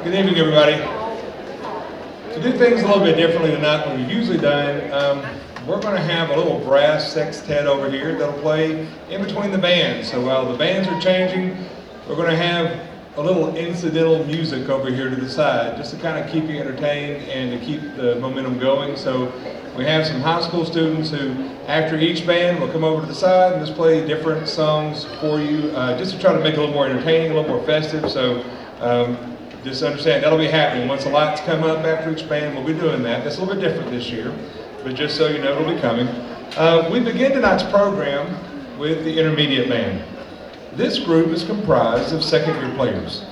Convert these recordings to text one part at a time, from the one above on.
Good evening, everybody. To do things a little bit differently than we've usually done, we're going to have a little brass sextet over here that'll play in between the bands. So while the bands are changing, we're going to have a little incidental music over here to the side, just to kind of keep you entertained and to keep the momentum going. So we have some high school students who, after each band, will come over to the side and just play different songs for you, just to try to make it a little more entertaining, a little more festive. So just understand that'll be happening. Once the lights come up after each band, we'll be doing that. That's a little bit different this year, but just so you know, it'll be coming. We begin tonight's program with the intermediate band. This group is comprised of second-year players.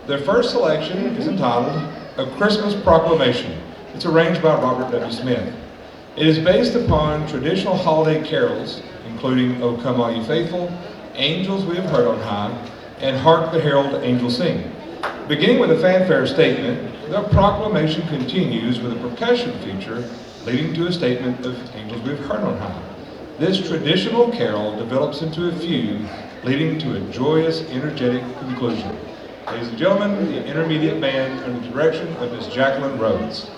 Their first selection is entitled A Christmas Proclamation. It's arranged by Robert W. Smith. It is based upon traditional holiday carols, including O Come All Ye Faithful, Angels We Have Heard on High, and Hark the Herald Angels Sing. Beginning with a fanfare statement, the proclamation continues with a percussion feature leading to a statement of Angels We Have Heard on High. This traditional carol develops into a fugue, leading to a joyous, energetic conclusion. Ladies and gentlemen, the intermediate band under the direction of Miss Jacqueline Rhodes.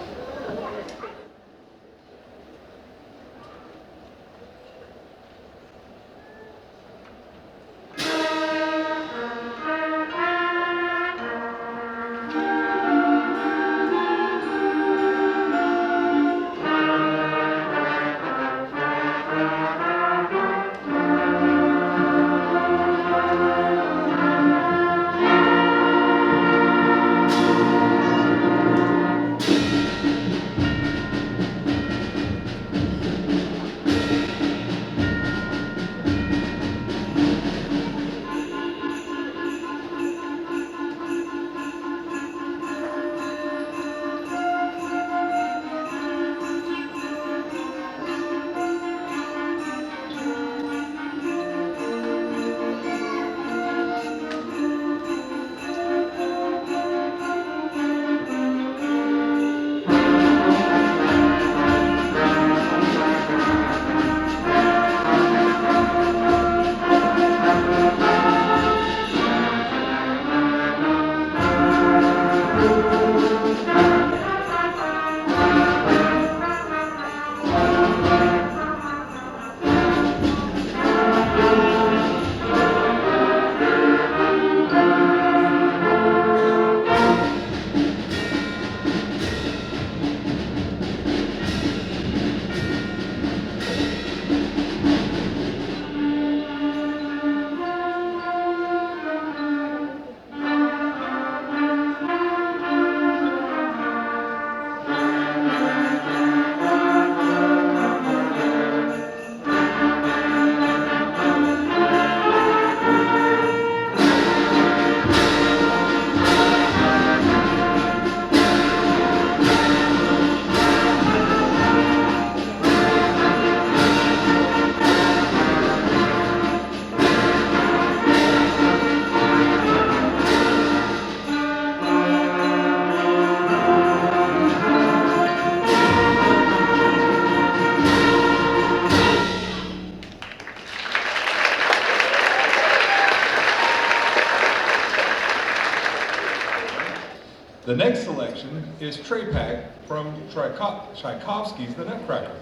The next selection is Trepak from Tchaikovsky's The Nutcracker.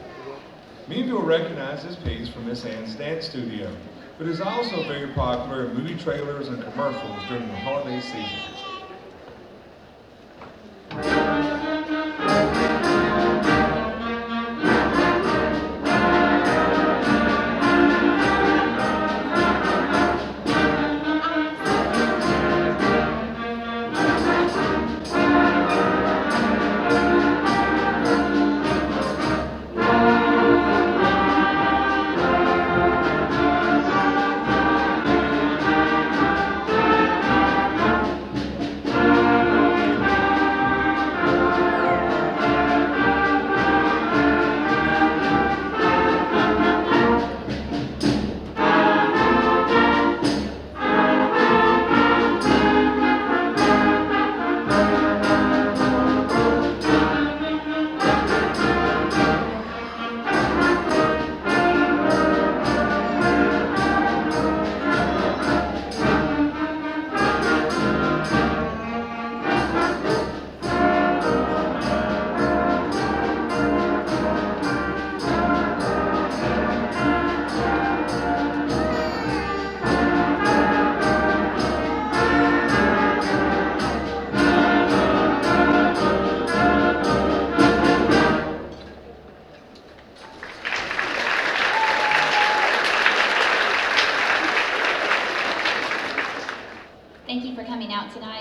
Many of you will recognize this piece from Miss Ann's dance studio, but is also very popular in movie trailers and commercials during the holiday season.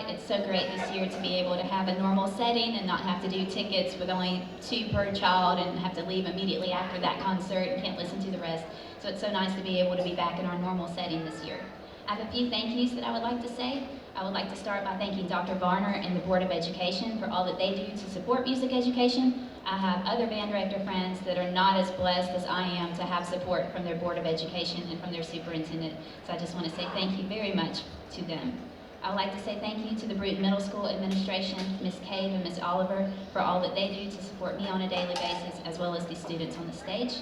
tonight. It's so great this year to be able to have a normal setting and not have to do tickets with only 2 per child and have to leave immediately after that concert and can't listen to the rest. So it's so nice to be able to be back in our normal setting this year. I have a few thank yous that I would like to say. I would like to start by thanking Dr. Varner and the Board of Education for all that they do to support music education. I have other band director friends that are not as blessed as I am to have support from their Board of Education and from their superintendent. So I just want to say thank you very much to them. I would like to say thank you to the Brewton Middle School administration, Ms. Cave and Ms. Oliver, for all that they do to support me on a daily basis, as well as the students on the stage.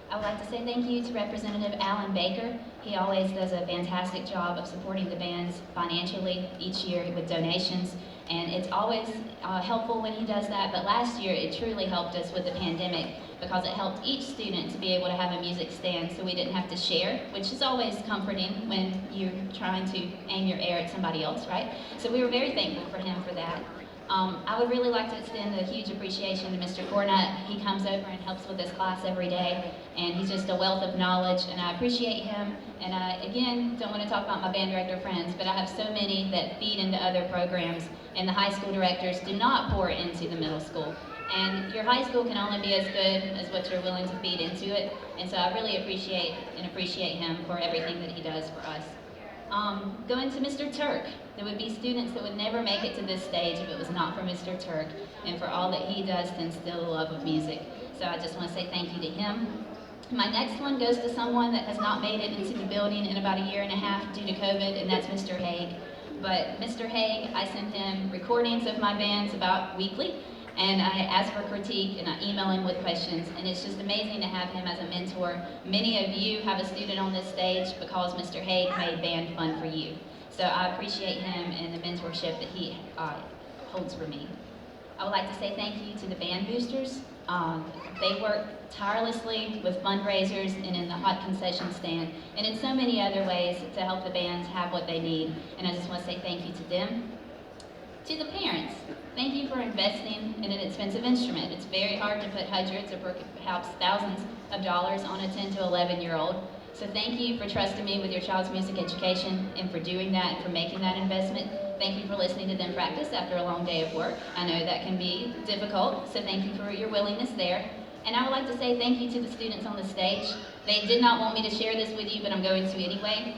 I would like to say thank you to Representative Alan Baker. He always does a fantastic job of supporting the bands financially each year with donations, and it's always helpful when he does that, but last year it truly helped us with the pandemic because it helped each student to be able to have a music stand so we didn't have to share, which is always comforting when you're trying to aim your air at somebody else, right? So we were very thankful for him for that. I would really like to extend a huge appreciation to Mr. Cornutt. He comes over and helps with this class every day, and he's just a wealth of knowledge, and I appreciate him. And I, again, don't want to talk about my band director friends, but I have so many that feed into other programs, and the high school directors do not pour into the middle school. And your high school can only be as good as what you're willing to feed into it, and so I really appreciate him for everything that he does for us. Going to Mr. Turk, there would be students that would never make it to this stage if it was not for Mr. Turk and for all that he does to instill the love of music. So I just want to say thank you to him. My next one goes to someone that has not made it into the building in about 1.5 years due to COVID, and that's Mr. Haig. But Mr. Haig, I send him recordings of my bands about weekly, and I ask for critique and I email him with questions, and it's just amazing to have him as a mentor. Many of you have a student on this stage because Mr. Haig made band fun for you. So I appreciate him and the mentorship that he holds for me. I would like to say thank you to the band boosters. They work tirelessly with fundraisers and in the hot concession stand and in so many other ways to help the bands have what they need, and I just want to say thank you to them. To the parents, thank you for investing in an expensive instrument. It's very hard to put hundreds or perhaps thousands of dollars on a 10 to 11-year-old. So thank you for trusting me with your child's music education and for doing that and for making that investment. Thank you for listening to them practice after a long day of work. I know that can be difficult, so thank you for your willingness there. And I would like to say thank you to the students on the stage. They did not want me to share this with you, but I'm going to anyway.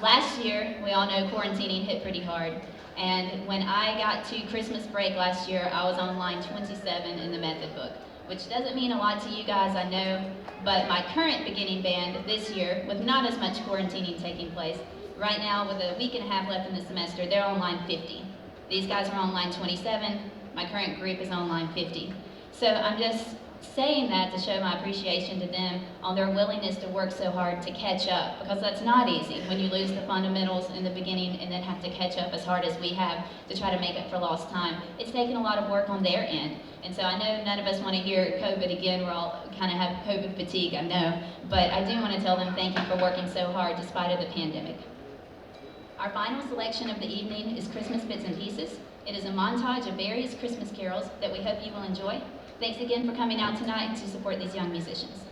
Last year, we all know quarantining hit pretty hard. And when I got to Christmas break last year, I was on line 27 in the method book, which doesn't mean a lot to you guys, I know, but my current beginning band this year, with not as much quarantining taking place, right now with 1.5 weeks left in the semester, they're on line 50. These guys are on line 27, my current group is on line 50. So I'm just saying that to show my appreciation to them on their willingness to work so hard to catch up, because that's not easy when you lose the fundamentals in the beginning and then have to catch up as hard as we have to try to make up for lost time. It's taken a lot of work on their end, and so I know none of us want to hear COVID again. We're all kind of have COVID fatigue, I know, but I do want to tell them thank you for working so hard despite of the pandemic. Our final selection of the evening is Christmas Bits and Pieces. It is a montage of various Christmas carols that we hope you will enjoy. Thanks again for coming out tonight to support these young musicians.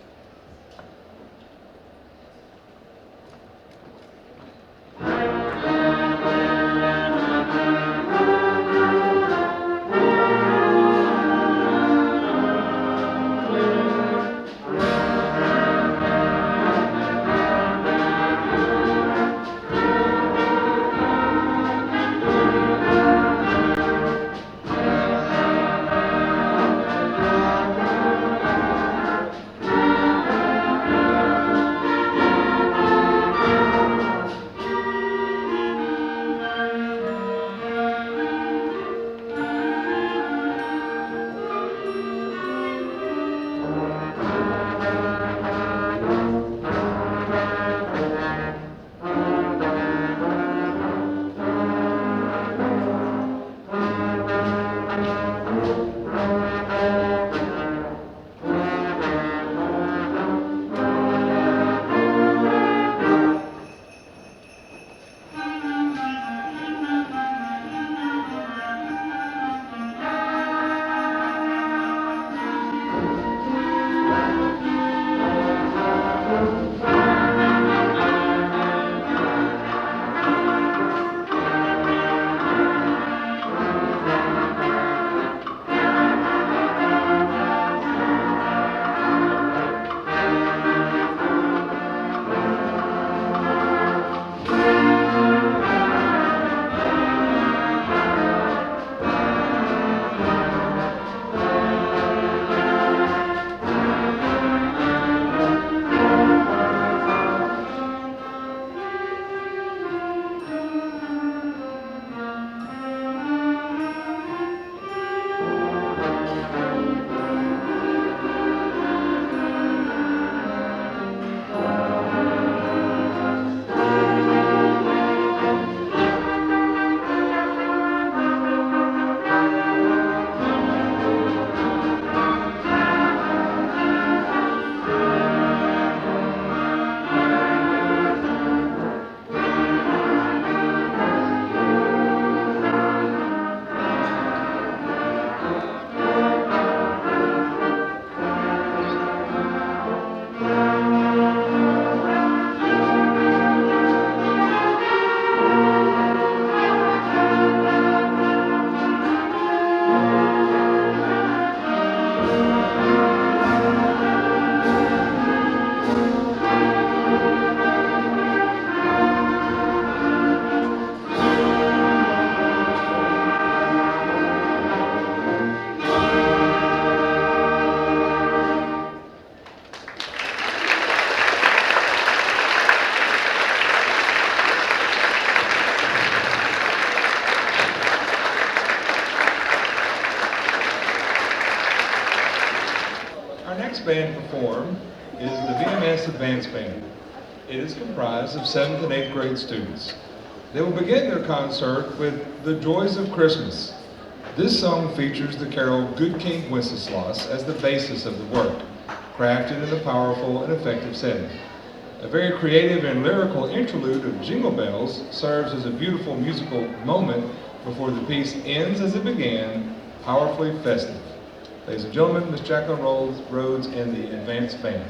next band to perform is the VMS Advanced Band. It is comprised of 7th and 8th grade students. They will begin their concert with The Joys of Christmas. This song features the carol Good King Wenceslas as the basis of the work, crafted in a powerful and effective setting. A very creative and lyrical interlude of Jingle Bells serves as a beautiful musical moment before the piece ends as it began, powerfully festive. Ladies and gentlemen, Miss Jacqueline Rhodes and the Advanced Band.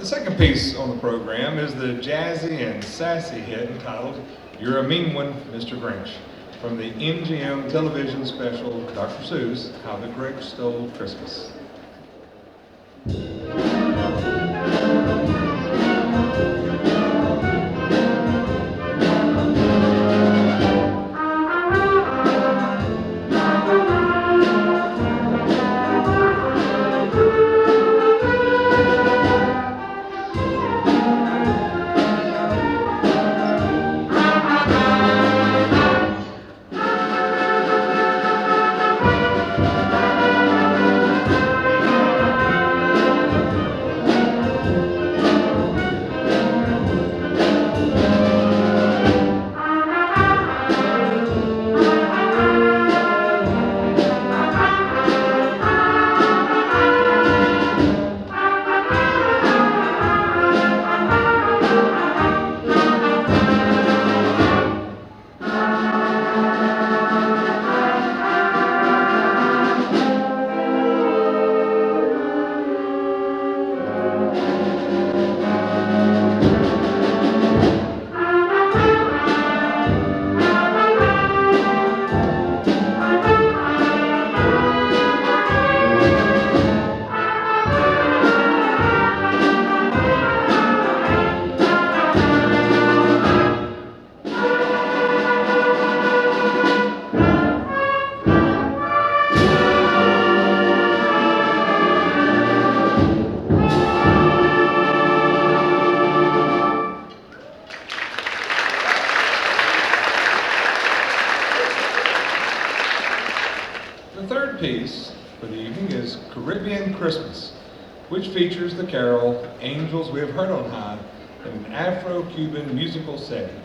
The second piece on the program is the jazzy and sassy hit entitled You're a Mean One, Mr. Grinch, from the MGM television special Dr. Seuss, How the Grinch Stole Christmas. The third piece for the evening is Caribbean Christmas, which features the carol Angels We Have Heard on High in an Afro-Cuban musical setting.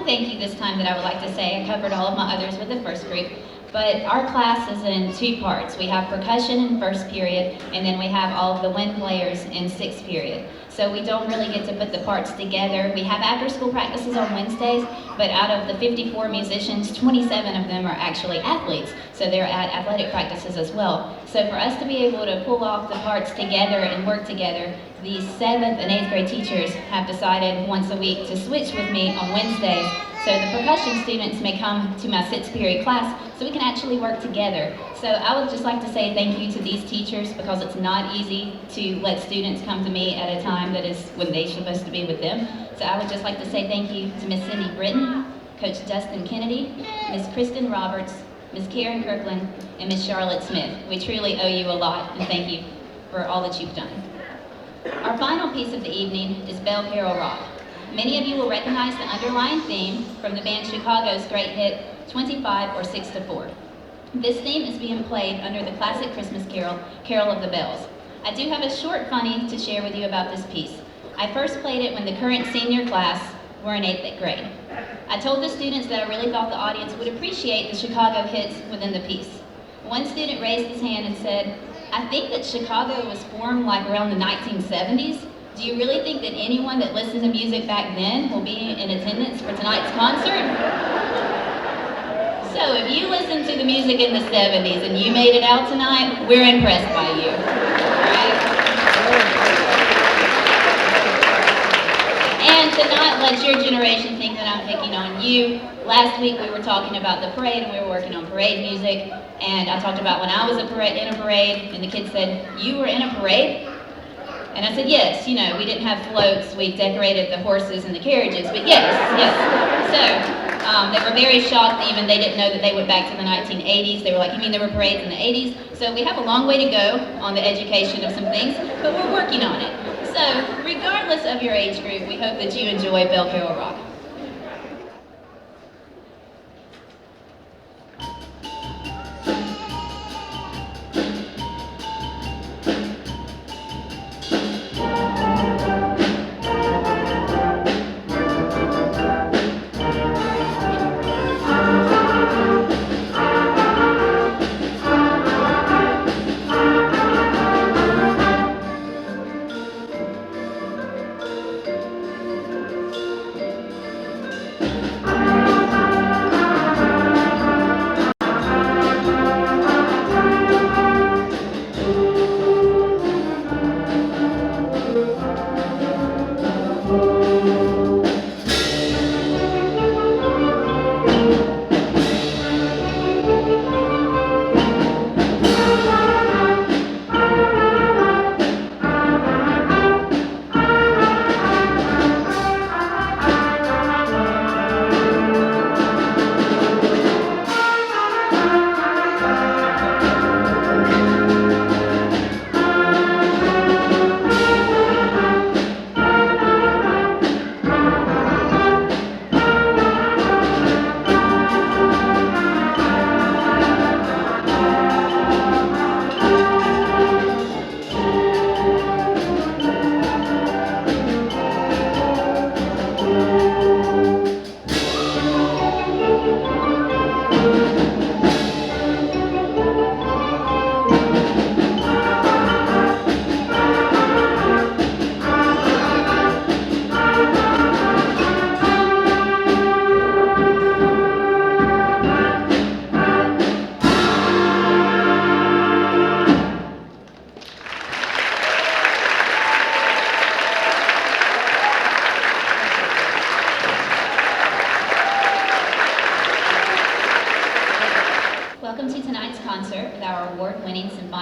Thank you this time that I would like to say. I covered all of my others with the first group, but our class is in two parts. We have percussion in first period, and then we have all of the wind players in sixth period. So we don't really get to put the parts together. We have after-school practices on Wednesdays, but out of the 54 musicians, 27 of them are actually athletes, so they're at athletic practices as well. So for us to be able to pull off the parts together and work together, the 7th and 8th grade teachers have decided once a week to switch with me on Wednesdays, so the percussion students may come to my sixth period class so we can actually work together. So I would just like to say thank you to these teachers, because it's not easy to let students come to me at a time that is when they're supposed to be with them. So I would just like to say thank you to Miss Cindy Britton, Coach Dustin Kennedy, Miss Kristen Roberts, Miss Karen Kirkland, and Miss Charlotte Smith. We truly owe you a lot, and thank you for all that you've done. Our final piece of the evening is Bell Carol Rock. Many of you will recognize the underlying theme from the band Chicago's great hit, 25 or 6 to 4. This theme is being played under the classic Christmas carol, Carol of the Bells. I do have a short funny to share with you about this piece. I first played it when the current senior class were in 8th grade. I told the students that I really thought the audience would appreciate the Chicago hits within the piece. One student raised his hand and said, "I think that Chicago was formed like around the 1970s. Do you really think that anyone that listened to music back then will be in attendance for tonight's concert?" So if you listened to the music in the 70s and you made it out tonight, we're impressed by you. Right? And to not let your generation think that I'm picking on you, last week we were talking about the parade and we were working on parade music, and I talked about when I was in a parade, and the kids said, "You were in a parade?" And I said, yes, you know, we didn't have floats, we decorated the horses and the carriages, but yes. So they were very shocked, even they didn't know that they went back to the 1980s. They were like, "You mean there were parades in the 80s? So we have a long way to go on the education of some things, but we're working on it. So regardless of your age group, we hope that you enjoy Bell Carol Rock.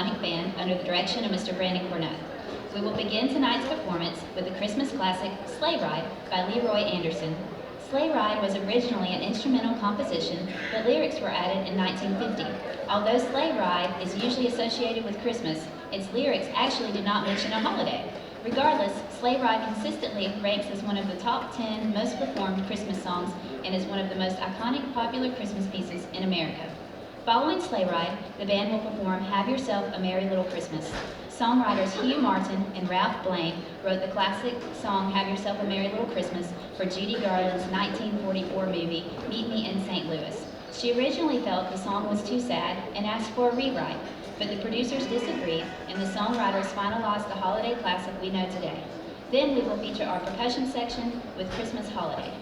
Symphonic Band under the direction of Mr. Brandon Cornett. We will begin tonight's performance with the Christmas classic Sleigh Ride by Leroy Anderson. Sleigh Ride was originally an instrumental composition, but lyrics were added in 1950. Although Sleigh Ride is usually associated with Christmas, its lyrics actually do not mention a holiday. Regardless, Sleigh Ride consistently ranks as one of the top 10 most performed Christmas songs and is one of the most iconic popular Christmas pieces in America. Following Sleigh Ride, the band will perform Have Yourself a Merry Little Christmas. Songwriters Hugh Martin and Ralph Blaine wrote the classic song Have Yourself a Merry Little Christmas for Judy Garland's 1944 movie Meet Me in St. Louis. She originally felt the song was too sad and asked for a rewrite, but the producers disagreed and the songwriters finalized the holiday classic we know today. Then we will feature our percussion section with Christmas Holiday.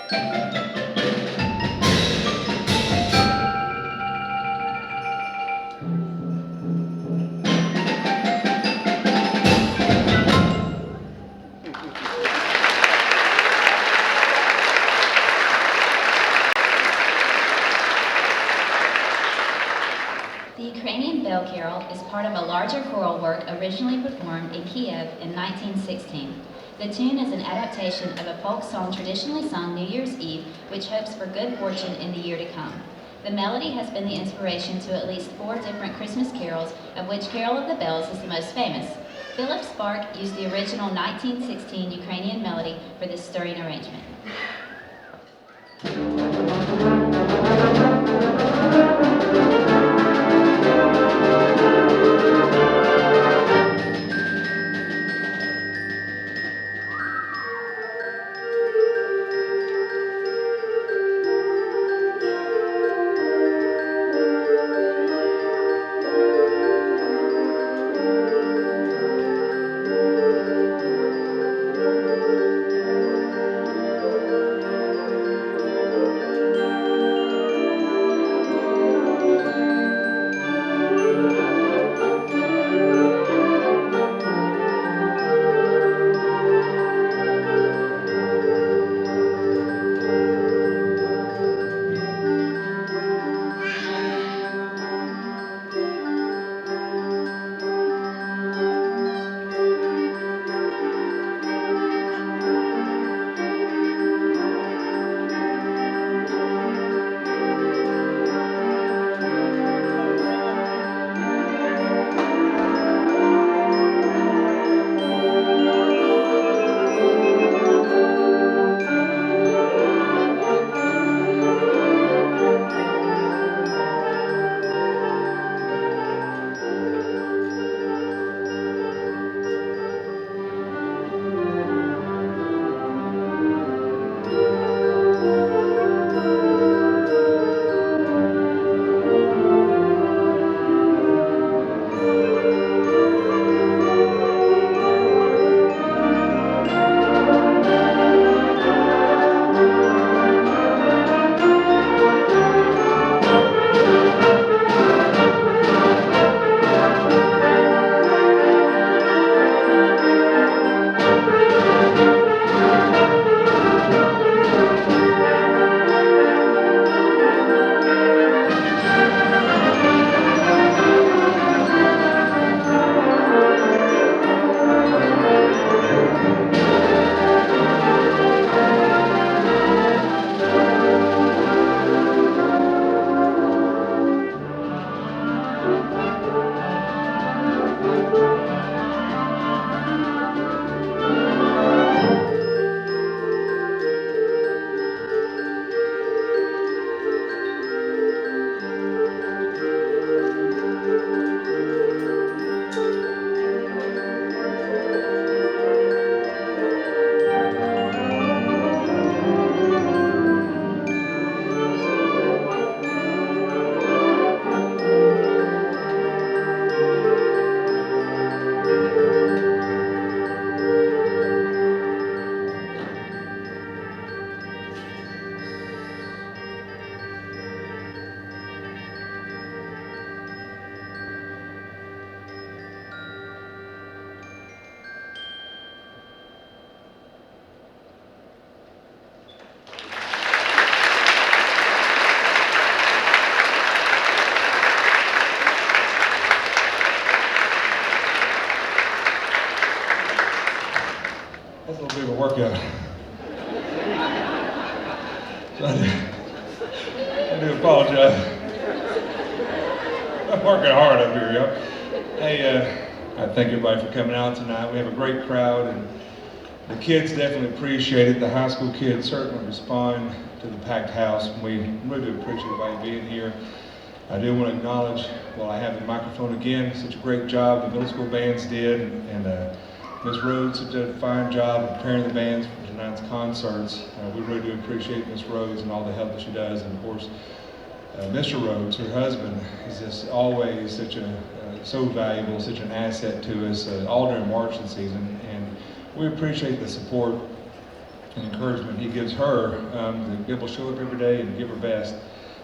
The Ukrainian Bell Carol is part of a larger choral work originally performed in Kiev in 1916. The tune is an adaptation of a folk song traditionally sung New Year's Eve, which hopes for good fortune in the year to come. The melody has been the inspiration to at least 4 different Christmas carols, of which Carol of the Bells is the most famous. Philip Spark used the original 1916 Ukrainian melody for this stirring arrangement. That's a little bit of a workout. So I do apologize. I'm working hard up here, y'all. Hey, I thank everybody for coming out tonight. We have a great crowd, and the kids definitely appreciate it. The high school kids certainly respond to the packed house. We really do appreciate everybody being here. I do want to acknowledge, while I have the microphone again, such a great job the middle school bands did, and Ms. Rhodes did a fine job of preparing the bands for tonight's concerts. We really do appreciate Ms. Rhodes and all the help that she does, and of course, Mr. Rhodes, her husband, is just always such so valuable, such an asset to us, all during marching season, and we appreciate the support and encouragement he gives her to be able to show up every day and give her best.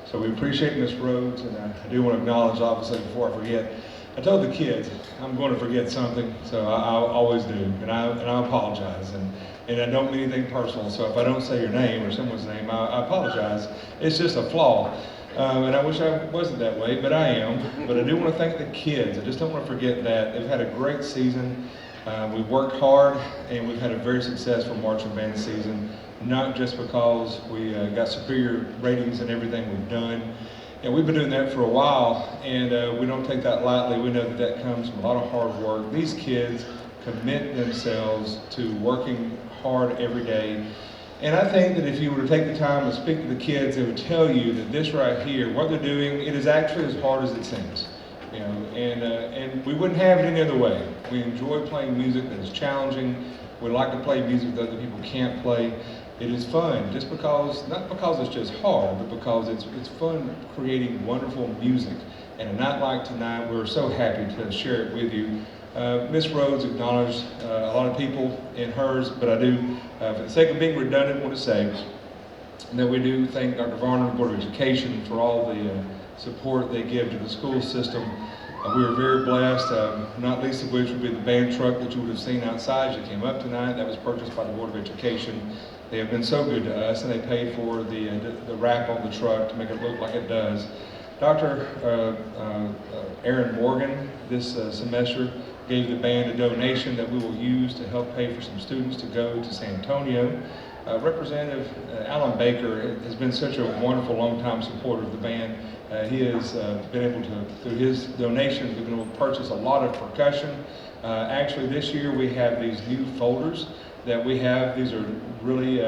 So we appreciate Miss Rhodes, and I do want to acknowledge, obviously, before I forget, I told the kids I'm going to forget something, so I always do, and I apologize, and I don't mean anything personal. So if I don't say your name or someone's name, I apologize. It's just a flaw, and I wish I wasn't that way, but I am. But I do want to thank the kids. I just don't want to forget that they've had a great season. We've worked hard, and we've had a very successful marching band season. Not just because we got superior ratings in everything we've done. And we've been doing that for a while, and we don't take that lightly. We know that that comes from a lot of hard work. These kids commit themselves to working hard every day. And I think that if you were to take the time to speak to the kids, they would tell you that this right here, what they're doing, it is actually as hard as it seems. You know, and we wouldn't have it any other way. We enjoy playing music that is challenging. We like to play music that other people can't play. It is fun, just because, not because it's just hard, but because it's fun creating wonderful music. And a night like tonight, we're so happy to share it with you. Miss Rhodes acknowledged a lot of people in hers, but I do, for the sake of being redundant, want to say that we do thank Dr. Varner, the Board of Education, for all the support they give to the school system. We are very blessed, not least of which would be the band truck that you would have seen outside as you came up tonight. That was purchased by the Board of Education. They have been so good to us, and they paid for the wrap on the truck to make it look like it does. Dr. Aaron Morgan this semester gave the band a donation that we will use to help pay for some students to go to San Antonio. Representative Alan Baker has been such a wonderful, long-time supporter of the band. He has been able to, through his donations, we've been able to purchase a lot of percussion. Actually, this year we have these new folders that we have. These are really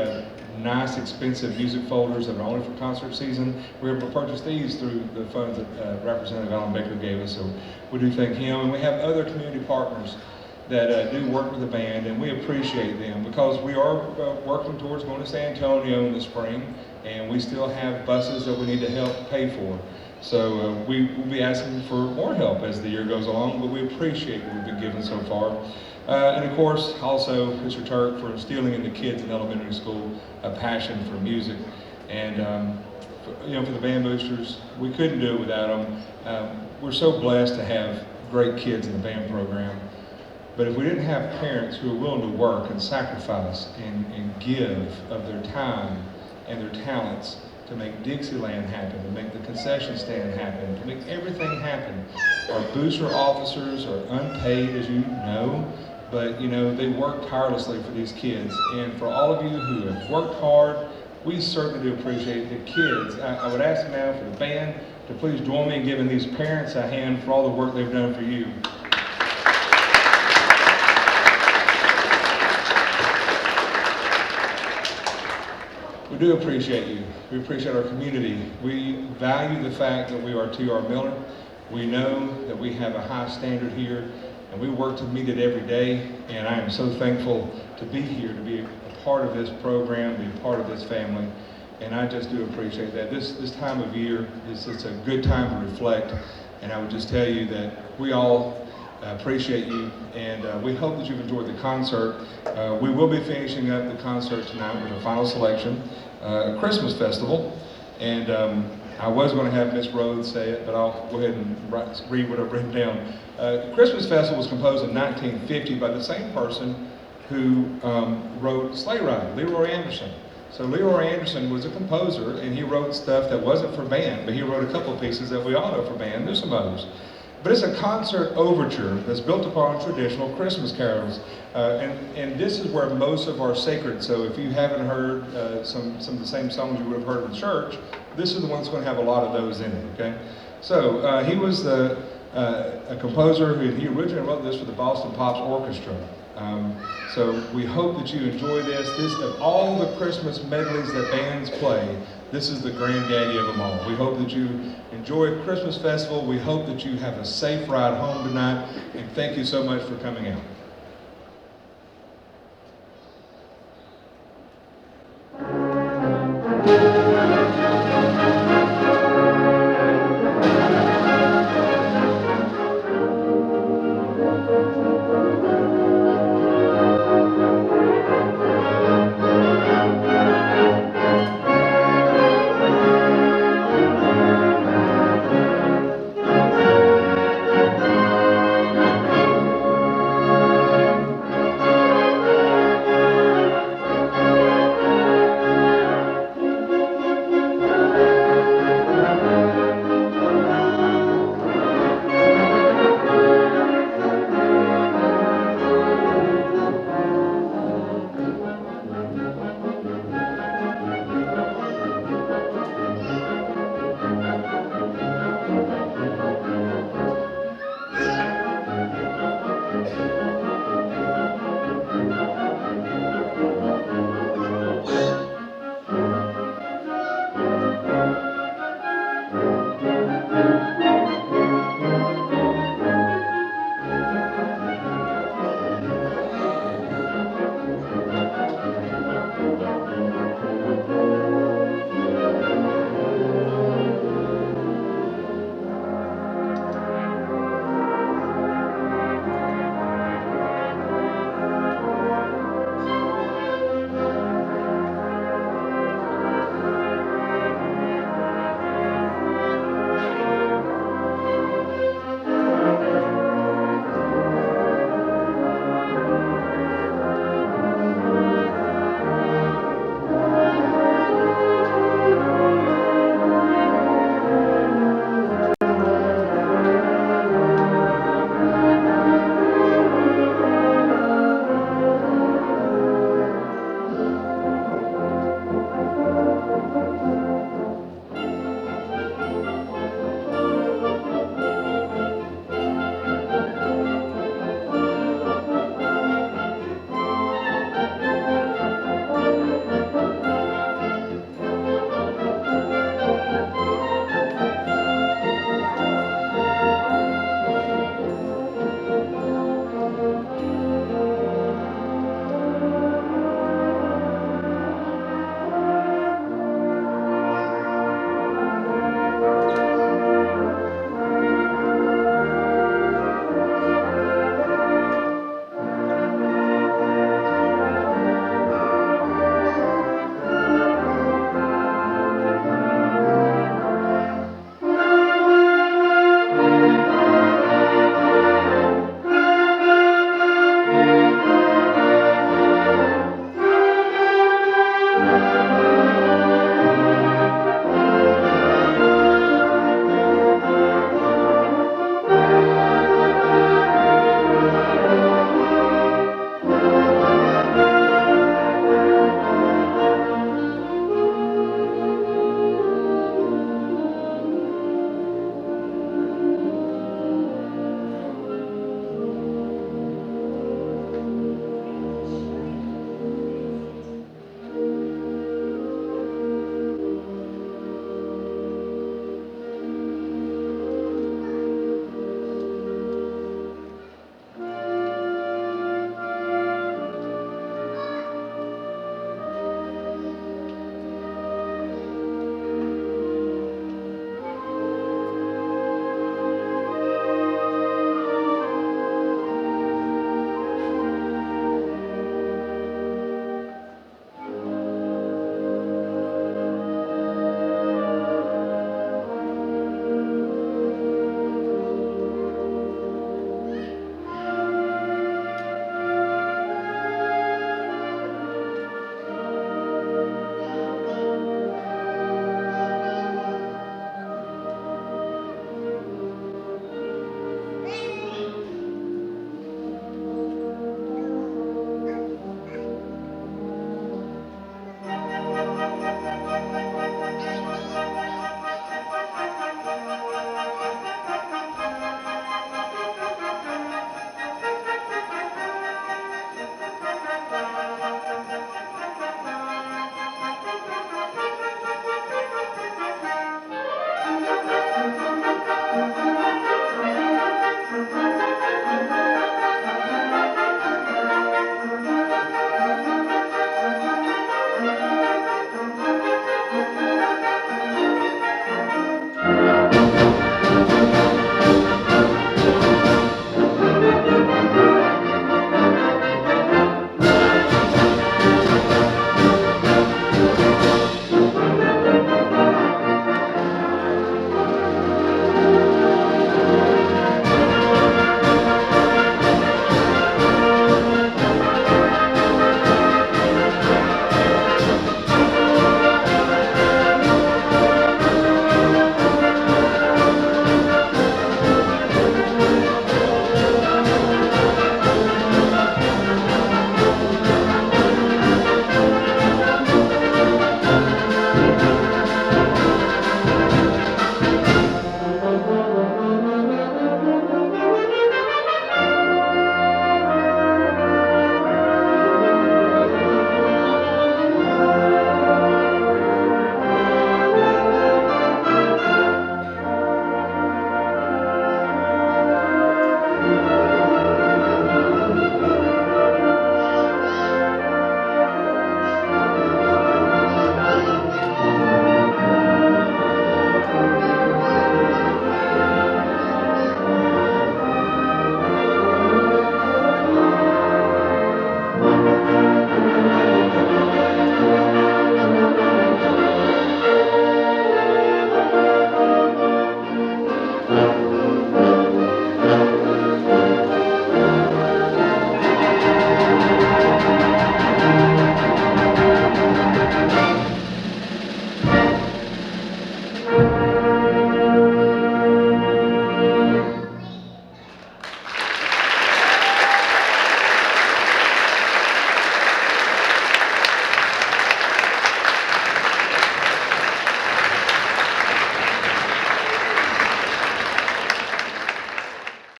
nice, expensive music folders that are only for concert season. We were able to purchase these through the funds that Representative Alan Baker gave us, so we do thank him. And we have other community partners that do work with the band, and we appreciate them because we are working towards going to San Antonio in the spring, and we still have buses that we need to help pay for. So we will be asking for more help as the year goes along, but we appreciate what we've been given so far. And of course, also Mr. Turk for instilling in the kids in elementary school a passion for music. And for the band boosters, we couldn't do it without them. We're so blessed to have great kids in the band program. But if we didn't have parents who are willing to work and sacrifice and give of their time and their talents to make Dixieland happen, to make the concession stand happen, to make everything happen. Our booster officers are unpaid, as you know, but they work tirelessly for these kids. And for all of you who have worked hard, we certainly do appreciate the kids. I would ask now for the band to please join me in giving these parents a hand for all the work they've done for you. We do appreciate you. We appreciate our community. We value the fact that we are T.R. Miller. We know that we have a high standard here, and we work to meet it every day. And I am so thankful to be here, to be a part of this program, be a part of this family. And I just do appreciate that. This time of year is a good time to reflect. And I would just tell you that we all appreciate you, and we hope that you've enjoyed the concert. We will be finishing up the concert tonight with a final selection, a Christmas festival, and I was going to have Miss Rhodes say it, but I'll go ahead and read what I've written down. The Christmas festival was composed in 1950 by the same person who wrote Sleigh Ride, Leroy Anderson. So Leroy Anderson was a composer, and he wrote stuff that wasn't for band, but he wrote a couple of pieces that we all know for band. There's some others. But it's a concert overture that's built upon traditional Christmas carols. And this is where most of our sacred, so if you haven't heard some of the same songs you would have heard in church, this is the one that's going to have a lot of those in it, okay? So he was a composer he originally wrote this for the Boston Pops Orchestra. So we hope that you enjoy this. Of all the Christmas medleys that bands play, this is the granddaddy of them all. We hope that you enjoy Christmas Festival. We hope that you have a safe ride home tonight. And thank you so much for coming out.